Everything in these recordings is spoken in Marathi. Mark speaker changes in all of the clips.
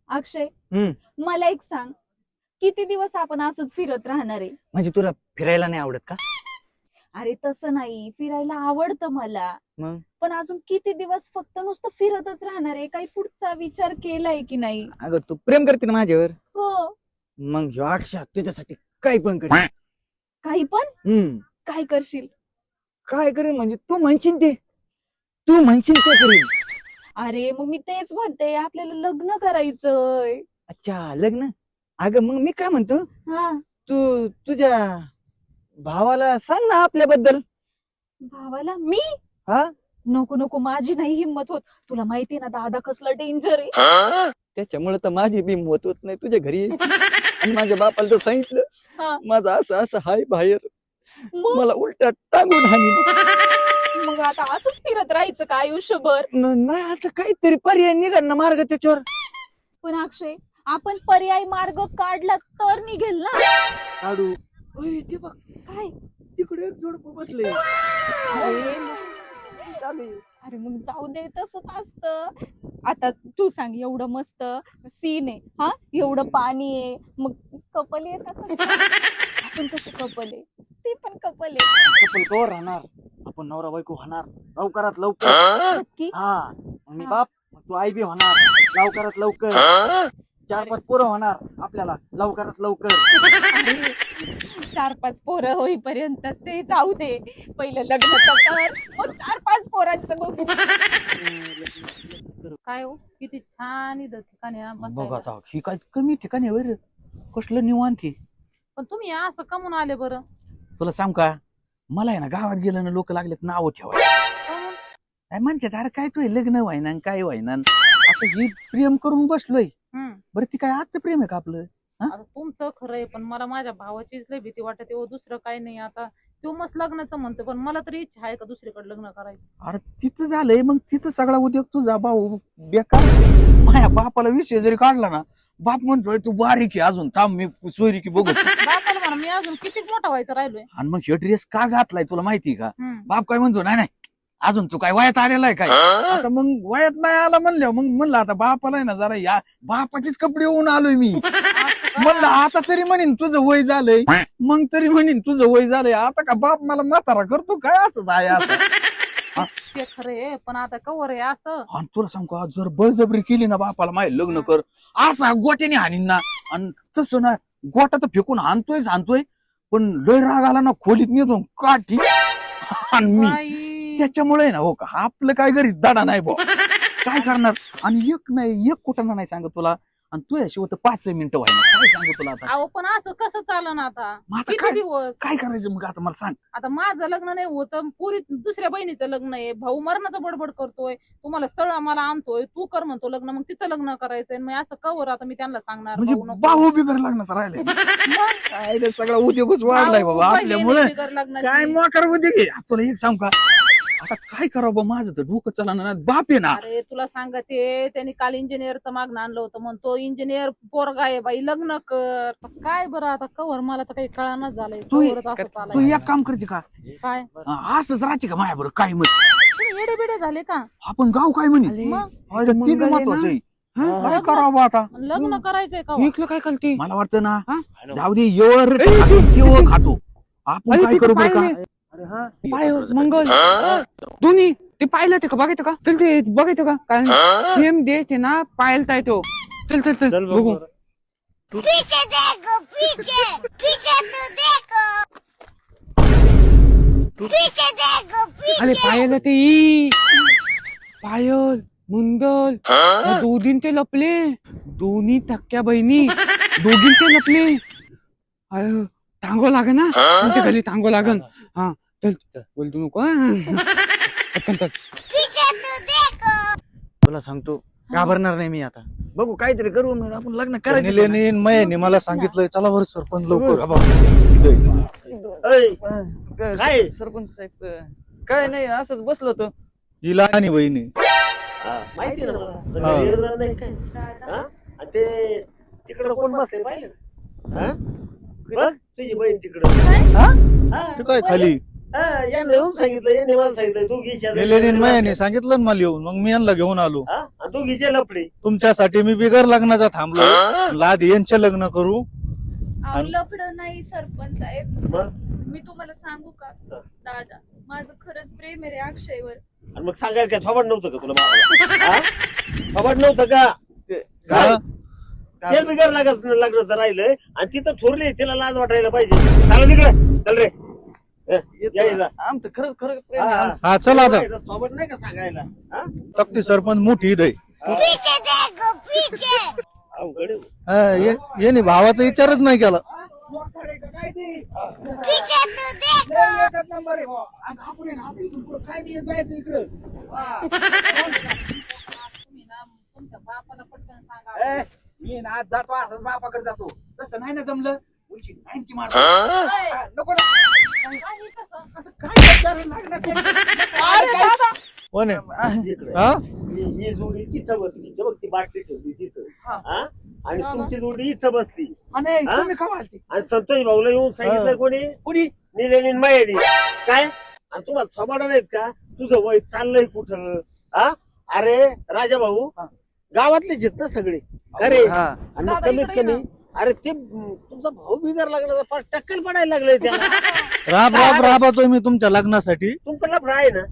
Speaker 1: अक्षय, मला एक सांग, किती दिवस आपण असंच फिरत राहणार आहे?
Speaker 2: म्हणजे तुला फिरायला नाही आवडत का?
Speaker 1: अरे तसं नाही, फिरायला आवडतं मला,
Speaker 2: मग
Speaker 1: पण अजून किती दिवस फक्त नुसतं फिरतच राहणार आहे? काही पुढचा विचार केलाय की नाही?
Speaker 2: अगं तू प्रेम करते ना माझ्यावर,
Speaker 1: हो.
Speaker 2: मग ह्यो अक्षय तुझ्यासाठी काही पण करेल.
Speaker 1: काही पण? काय करशील?
Speaker 2: काय करेल म्हणजे तू म्हणशील ते, तू म्हणशील ते करेल.
Speaker 1: अरे मग मी तेच म्हणते, आपल्याला लग्न करायचंय.
Speaker 2: अच्छा, लग्न? अगं मग मी काय म्हणतो,
Speaker 1: हा.
Speaker 2: तू तुझ्या भावाला सांग ना आपल्याबद्दल.
Speaker 1: भावाला मी?
Speaker 2: हा,
Speaker 1: नको नको, माझी नाही हिंमत होत. तुला माहितीये ना दादा कसला डेंजर आहे.
Speaker 2: त्याच्यामुळे तर माझी बी मत होत नाही तुझ्या घरी आणि माझ्या बापाला तर सांगितलं
Speaker 1: हा.
Speaker 2: माझं असं असं हाय बाहेर,
Speaker 1: मग
Speaker 2: मला उलटा टांगून हानी.
Speaker 1: मग आता असंच फिरत राहायचं का आयुष्यभर?
Speaker 2: नाही, आता काहीतरी पर्याय निघाल ना मार्ग त्याच्यावर.
Speaker 1: पण अक्षय, आपण पर्याय मार्ग काढला तर निघेल ना.
Speaker 2: काढू. ओय, ते बघ
Speaker 1: काय?
Speaker 2: तिकडे एक जोडपं बसले.
Speaker 1: अरे अरे मग जाऊ दे, तसंच असतं. आता तू सांग, एवढं मस्त सीन आहे, हा, एवढं पाणी आहे, मग कपल येतात ना. आपण कसे कपल आहे, ते पण कपल आहे.
Speaker 2: कपल कवर राहणार, आपण नवरा बायको होणार लवकरात लवकर.
Speaker 1: नक्की.
Speaker 2: हा, मी
Speaker 1: हा.
Speaker 2: बाप, तू आई बी होणार लवकरात लवकर. 4-5 पोरं होणार आपल्याला लवकरात लवकर.
Speaker 1: अरे, 4-5 पोरं होईपर्यंत ते जाऊ दे, पहिलं लग्न तर कर, मग 4-5 पोरांचं बघू.
Speaker 3: काय हो, किती छान इथं ठिकाणी आहे
Speaker 2: बघ
Speaker 3: बसायला.
Speaker 2: आता ही काय कमी ठिकाणी आहे बरं, कसलं निवांत आहे.
Speaker 3: पण तुम्ही असं कमून आले बरं?
Speaker 2: तुला सांग का, मला आहे ना गावात गेलं ना लोक लागलेत नाव ठेवा.
Speaker 3: कमून?
Speaker 2: काय म्हणतात, अरे काय तुझे लग्न व्हायना काय व्हायना, आता ही प्रेम करून बसलोय. बरं ती काय आजचं प्रेम आहे का आपलं?
Speaker 3: आता तुमचं खरं आहे, पण मला माझ्या भावाचीच लय भीती वाटते हो, दुसरं काही नाही. आता तो मस्त लग्नाचं म्हणतो, पण मला तरी इच्छा आहे का दुसरीकडे लग्न करायची.
Speaker 2: अरे तिथं झालंय, मग तिथं सगळा उद्योग तुझा भाऊ बेकार. माझ्या बापाला विषय जरी काढला ना, बाप म्हणतोय तू बारीक आहे अजून, थांब मी सोयरी की बघू.
Speaker 3: बापाला म्हणा मी अजून किती मोठा व्हायचं राहिलोय.
Speaker 2: आणि मग हे ड्रेस का घातलाय तुला माहिती का? बाप काय म्हणतो, नाही नाही अजून तू काय वयात आलेला आहे काय? आता मग वयात नाही आला म्हणल्यावर मग म्हणलं आता बापाला आहे ना जरा या बापाचेच कपडे होऊन आलोय मी. म्हणलं आता तरी म्हणेन तुझं वय झालंय, मग तरी म्हणेन तुझं वय झालंय, आता का बाप मला म्हातारा करतो काय? असं आहे आता.
Speaker 3: ते खरे, पण आता कवर आहे असं.
Speaker 2: आणि तुला सांगू का, जर बळजबरी केली ना बापाला माहिती लग्न कर, असा गोट्याने हाणीन ना. आणि तसं ना, गोटा तर फेकून हाणतोय, पण लय राग आला ना खोलीत नेतो काठी. आणि मी त्याच्यामुळे ना, हो का, आपलं काय घरी दाडा नाही भाऊ, काय करणार. आणि एक कुठं नाही सांगत तुला, आणि तू याशिवाय तर 5 मिनिटं व्हायला काय सांगू तुला आता.
Speaker 3: अहो पण असं कसं चालन आता?
Speaker 2: मग आता
Speaker 3: किती दिवस?
Speaker 2: काय करायचं मग आता मला सांग.
Speaker 3: आता माझं लग्न नाही होत, पुरी दुसऱ्या बहिणीचं लग्न आहे, भाऊ मरणाचं बडबड करतोय, तुम्हाला स्थळ आम्हाला आणतोय, तू कर म्हणतो लग्न, मग तिचं लग्न करायचंय. मग असं कवर आता मी त्यांना सांगणार
Speaker 2: म्हणजे
Speaker 3: भाऊ नको.
Speaker 2: बाहू बिगर लग्नाचं राहिलंय. काय रे, सगळा उद्योगच वाढलाय बाबा
Speaker 3: भाऊ,
Speaker 2: आपल्यामुळे.
Speaker 3: बहिणी बिगर लग्नाची.
Speaker 2: काय मोकार उद्योग आहे. तुला एक सांग का, आता काय करावं बा, माझं तर डोकं चला ना, बाप आहे ना.
Speaker 3: अरे तुला सांगते, त्यांनी काल इंजिनियरचं मागणं आणलं होतं, म्हणतो इंजिनियर पोरगा आहे बाई, लग्न कर. काय बरं आता कवर, मला तर काही कळानच झालंय.
Speaker 2: तू
Speaker 3: कवरच असं
Speaker 2: तू
Speaker 3: चालायचं.
Speaker 2: एक काम करते का,
Speaker 3: काय
Speaker 2: असंच राहते का माझ्या बरोबर काय मत?
Speaker 3: तुम्ही येडे बिडे झाले का?
Speaker 2: आपण गाव काय म्हणे,
Speaker 3: मग
Speaker 2: ते बी महत्वाचं आहे. काय करावं बा आता?
Speaker 3: लग्न करायचंय का?
Speaker 4: इकलं काय खालती
Speaker 2: मला वाटतं ना, जाऊ दे, एवढं खातो आपण, काय करू बरं का?
Speaker 4: पाय मंगल दोन्ही ते पाहिलं ते का बघायचं का? चल ते बघायचं का? कारण सेम देश आहे ना, पाहिलता येतो. चल चल चल बघू.
Speaker 5: पीछे देखो, पीछे पीछे तू देखो, पीछे देखो,
Speaker 4: अरे
Speaker 5: पीछे।
Speaker 4: पायल ते पायल मंगल दोघींचे लपले, दोन्ही थक्क्या बहिणी दोघींचे लपले. अरे टांगो लागन ना, तुमच्या घरी टांगो लागन. हा चल बोल तू नको. चल चल.
Speaker 5: पीछे तू देखो।
Speaker 2: तुला सांगतो, घाबरणार नाही मी आता. बघू काहीतरी करू, मग आपण लग्न करायचं.
Speaker 6: मयाने मला सांगितलंय, चला बरं सरपंच लवकर.
Speaker 2: काय सरपंच साहेब, काय नाही, असंच बसलो होतो.
Speaker 6: ही लहान बहिणी
Speaker 7: माहिती ना मला, येणार नाही काय. हा? आणि ते तिकडं कोण बसले पाहिलं? हा? बघ तुझी बहीण तिकडं.
Speaker 6: तू काय खाली
Speaker 7: यांना येऊन सांगितलं, यांनी मला सांगितलं तू घे शेजारी.
Speaker 6: मयाने सांगितलं ना मला येऊन, मग मी यांना घेऊन आलो.
Speaker 7: हा? आणि दोघीचे लफडे.
Speaker 6: तुमच्यासाठी मी बिगर लग्नाचा थांबलो लाद यांचे लग्न करू.
Speaker 1: अहो, लफडं नाही सरपंच साहेब.
Speaker 7: मग?
Speaker 1: मी तुम्हाला सांगू का दादा, माझं खरंच प्रेम आहे रे अक्षयवर.
Speaker 7: आणि मग सांगायला काय थोबाड नव्हतं का तुला बाबाला? हा? थोबाड नव्हतं का?
Speaker 6: हा?
Speaker 7: ते बिगर लग्नाचं राहिलंय आणि तिथं थोरली तिला लाज वाटायला पाहिजे. चालू तिकडे चल रे. या इथं.
Speaker 2: आमचं खरंच खरं
Speaker 7: हा, हा.
Speaker 6: हा चला आता.
Speaker 7: थोबाड नाही का सांगायला? हा?
Speaker 6: तक्ती सरपंच मोठी इथं आहे.
Speaker 5: पीछे देखो पीछे
Speaker 7: अवघड आहे.
Speaker 6: येणे भावाचा विचारच नाही केला.
Speaker 5: पीछे तो देखो
Speaker 3: तुम्ही ना तुमच्या बापाला पटकन सांगा.
Speaker 2: मी ना आज जातो असंच बापाकडे जातो. तसं नाही ना जमलं उलची नाही की मार.
Speaker 3: काय?
Speaker 2: नको ना.
Speaker 3: काही कसं?
Speaker 2: आता काय विचारायला लागणार ते?
Speaker 3: अरे दादा,
Speaker 6: कोण आहे?
Speaker 7: इकडे.
Speaker 6: हा?
Speaker 7: ही जोडी तिथं बसली बघ, ती बाटली ठेवली तिथं.
Speaker 2: हा.
Speaker 7: हा? आणि तुमची जोडी इथं बसली
Speaker 2: आणि
Speaker 7: हा?
Speaker 2: तुम्ही का वालते?
Speaker 7: आणि संतोष भाऊला येऊन सांगितलं
Speaker 6: हा.
Speaker 7: कोणी
Speaker 2: कुणी
Speaker 7: निलेनी मायानी काय. आणि तुम्हाला थोबाडा नाहीत का तुझं वय चाललंय कुठं? हा? अरे राजा भाऊ
Speaker 2: हा.
Speaker 7: गावातले जित ना सगळे खरे.
Speaker 2: हा.
Speaker 7: आणि मग
Speaker 3: दादा
Speaker 7: कमीत
Speaker 3: इकडे ये
Speaker 7: कमी अरे ते तुमचा भाऊ बिगार लागला फार टक्कल पडायला लागलंय त्याला.
Speaker 6: राब राब राबतोय मी तुमच्या लग्नासाठी.
Speaker 7: तुमचं लफडं आहे ना?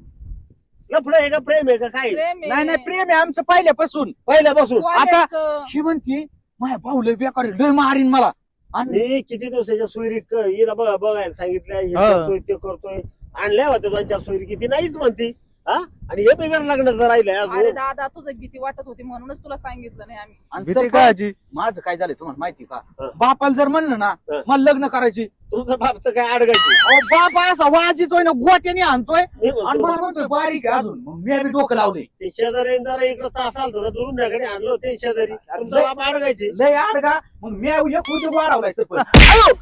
Speaker 7: लफडं आहे का प्रेम आहे का काय?
Speaker 3: प्रेम आहे.
Speaker 2: नाही नाही प्रेम आहे आमचं पहिल्यापासून.
Speaker 7: पहिल्यापासून
Speaker 3: वाल्याचं.
Speaker 2: ही म्हणती माझ्या भाऊ लय बेकार आहे, लय मारीन मला. आणि
Speaker 7: मी किती दिवसाच्या सोयरी हिला बघायला सांगितलं हे
Speaker 6: हा.
Speaker 7: करतोय ते करतोय आणल्या होत्या दोन चार सोयरी किती नाहीच म्हणती. हा? आणि हे बिगार लग्नाचं राहिलंय
Speaker 3: अरे
Speaker 7: अजून.
Speaker 3: दादा तुझं भीती वाटत होती म्हणूनच तुला सांगितलं नाही आम्ही.
Speaker 2: आणि
Speaker 6: भीती
Speaker 2: सरपंच,
Speaker 6: काय आजी?
Speaker 2: माझं काय झालंय तुम्हाला माहिती का?
Speaker 7: हा.
Speaker 2: बापाला जर म्हणलं ना
Speaker 7: हा.
Speaker 2: मला लग्न करायची,
Speaker 7: तुमचं बापचं काय अडगायची
Speaker 2: अहो, बाप असा वाजितोय ना गोट्याने आणतोय
Speaker 7: मी
Speaker 2: आणि
Speaker 7: म्हणतो,
Speaker 2: मला म्हणतोय बारीक आहे अजून. मग मी बी डोकं लावले.
Speaker 7: ते शेजारी इकडं तास आलं दुरुंड्याकडे आणलं ते शेजारी तुमचं बाप अडगायचे.
Speaker 2: लय आडगा. मग मी एक उद्योग वाढवलाय सरपंच.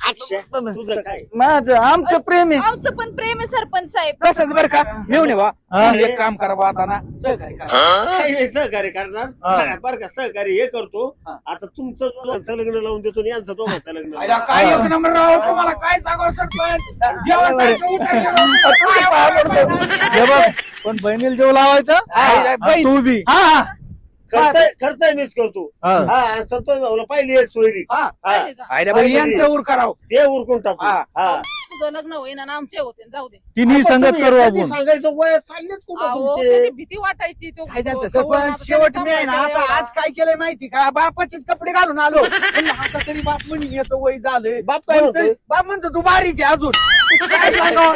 Speaker 7: अक्षय, तुझं काय?
Speaker 2: माझं आमचं प्रेम आहे
Speaker 1: आमचं पण प्रेम आहे सरपंच साहेब.
Speaker 2: तसंच बरं का मेवणे बा.
Speaker 6: हा.
Speaker 2: एक काम करा बा आता ना सहकार्य करा.
Speaker 7: काय हे सहकार्य करणार?
Speaker 6: हा.
Speaker 7: बरं का सहकार्य हे करतो.
Speaker 2: हा.
Speaker 7: आता तुमचं दोघांचं लग्न लावून देतो आणि यांचं दोघांचं लग्न
Speaker 2: आयला
Speaker 7: लावून.
Speaker 2: काय एक नंबर राव, तुम्हाला काय सांगावं सरपंच. जेवायचं उठायचं नव्हतं. काय आवडतं?
Speaker 6: हे बघ पण बहिणीला जेव लावायचा.
Speaker 2: हा,
Speaker 6: आणि तू बी.
Speaker 2: हा
Speaker 7: खर्च मिस करतो.
Speaker 6: हा.
Speaker 7: हा आणि संतोष भाऊला पाहिली एक सोयरी.
Speaker 2: हा.
Speaker 7: हा.
Speaker 3: पाहिजे का?
Speaker 2: आयला बरं यांचं उर करावं.
Speaker 7: ते उरकून टाकू.
Speaker 2: हा.
Speaker 7: हा.
Speaker 3: तुझं लग्न होईना ना आमचे होते जाऊ दे.
Speaker 6: तिन्ही संगत
Speaker 7: तुम्ही
Speaker 6: करू
Speaker 7: कधी
Speaker 6: आपण.
Speaker 7: सांगायचं वय चाललेच कुठं
Speaker 3: अहो,
Speaker 7: तुमचे?
Speaker 3: त्याची भीती वाटायची तो
Speaker 2: काय झालं
Speaker 3: तो-
Speaker 2: सरपंच
Speaker 3: तो-
Speaker 2: शेवट
Speaker 3: त्याने
Speaker 2: मी आहे ना आता
Speaker 3: सांभाळायचा
Speaker 2: आज काय केलंय माहिती का? बापाचेच कपडे घालून आलो. म्हणलं आता तरी बाप म्हणे याचं वय झालंय.
Speaker 7: बाप काय म्हणतोय?
Speaker 2: बाप म्हणतो तू बारीक आहे अजून. काय सांगावं?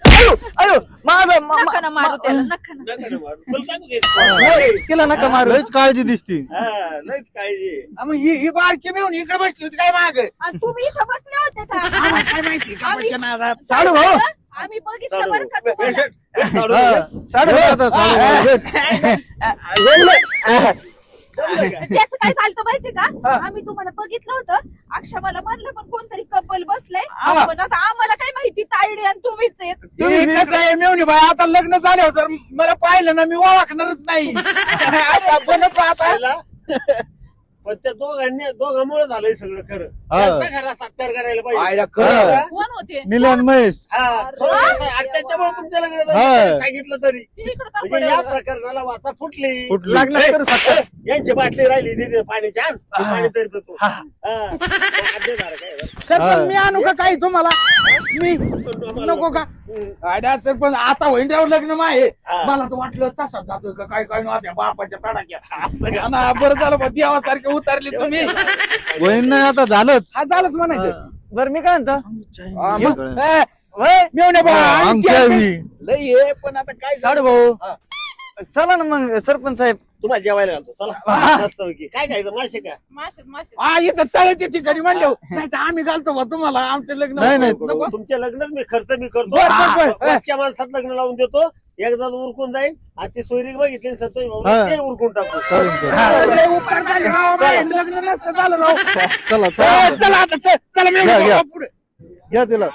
Speaker 2: अयो अयो माझं
Speaker 1: नका ना मारू त्याला, नका ना.
Speaker 7: नका ना मारू. तुला काय बघायचं?
Speaker 2: तिला नका मारू.
Speaker 6: लयच काळजी दिसती.
Speaker 7: हा, लयच काळजी आहे.
Speaker 2: मग ही बारकी मिळून इकडे बसली होती काय माग
Speaker 1: आणि तुम्ही इथं बसले होते का?
Speaker 2: काय माहिती का
Speaker 1: आम्ही-
Speaker 2: बच्चन नादात. साडू भाऊ
Speaker 1: आम्ही बघितलं
Speaker 7: साडू.
Speaker 1: बरं का तुम्हाला.
Speaker 7: साडू.
Speaker 6: हा.
Speaker 2: साडू
Speaker 6: हे
Speaker 2: भाऊ.
Speaker 6: आता सांगू.
Speaker 1: त्याचं काय चालतं माहिती का?
Speaker 2: हा.
Speaker 1: आम्ही तुम्हाला बघितलं होतं. अक्षा मला म्हणलं पण कोणतरी कपल बसलंय.
Speaker 2: हा.
Speaker 1: पण आता आम्हाला काय माहिती तायडे आणि तुम्हीच आहेत.
Speaker 2: तुम्ही कसं आहे मेवणी बाई आता लग्न झाल्यावर जर मला पाहिलं ना मी ओळखणारच नाही. असा बनत आता
Speaker 7: पहिला. पण त्या दोघांमुळे झालंय सगळं खरं.
Speaker 6: हा.
Speaker 7: त्यांचा घरात साक्षर करायला पाहिजे.
Speaker 2: आयला
Speaker 6: हा.
Speaker 2: खरं.
Speaker 3: कोण होते
Speaker 6: निलन महेश.
Speaker 7: हा, खरं आणि त्याच्यामुळे तुमच्या लग्न
Speaker 6: हा.
Speaker 7: सांगितलं तरी
Speaker 3: ती इकडं
Speaker 7: म्हणजे
Speaker 3: तापडे
Speaker 7: या
Speaker 3: होतं.
Speaker 7: प्रकरणाला वाचा फुटली.
Speaker 6: कुठली?
Speaker 2: लग्न करू शकतो.
Speaker 7: यांची बाटली राहिली तिथे पाण्याची आण ते
Speaker 2: हा.
Speaker 7: पाणी तरी पितो.
Speaker 2: हा.
Speaker 7: हा. आज्ञा झालं काय बरं.
Speaker 2: सरपंच मी आणू का काही तुम्हाला? मी
Speaker 7: आम्हाला-
Speaker 2: नको का?
Speaker 7: हम्म.
Speaker 2: आयडा सरपंच आता होईल त्यावर लग्न माहे.
Speaker 7: हा.
Speaker 2: मला तर वाटलं तसाच जातोय का काय काय नव्हत्या बापाच्या तडाक्यात.
Speaker 7: असं का?
Speaker 2: ना बरं झालं बा देवासारखे उतरले तुम्ही.
Speaker 6: बहीण नाही आता झालंच.
Speaker 2: हा झालंच म्हणायचं. बरं मी काय म्हणतो मेवणे
Speaker 6: अंगठ्या बी.
Speaker 2: लय आहे पण आता काय
Speaker 8: साडू भाऊ
Speaker 2: हा.
Speaker 8: चला ना मग सरपंच साहेब.
Speaker 7: तुम्हाला जेवायला घालतो
Speaker 2: हा.
Speaker 7: चला मस्तपैकी. काय खायचं मासे का?
Speaker 3: माशेत
Speaker 2: हा इथं तळ्याच्या ठिकाणी म्हणलं नाही तर आम्ही घालतो बा तुम्हाला आमचं लग्न
Speaker 6: नाही, नाही.
Speaker 2: नको?
Speaker 7: तुमच्या लग्नच मी खर्च मी करतो.
Speaker 2: बरं, बरं, बरं.
Speaker 7: वाचक्या माणसात लग्न लावून देतो. एकदा उरकून जाईल आणि ती सोयरी बघितली संतोष भाऊ
Speaker 6: हा.
Speaker 7: ते उरकून टाकतो.
Speaker 6: चालेल, चालेल.
Speaker 2: हा, लय उपकार झाले राव, बाई, लग्न नसतं झालं राव.
Speaker 6: चला
Speaker 2: हा,
Speaker 6: चला
Speaker 2: चला आता चला
Speaker 6: घ्या, घ्या.
Speaker 2: पुढे
Speaker 6: घ्या तिला.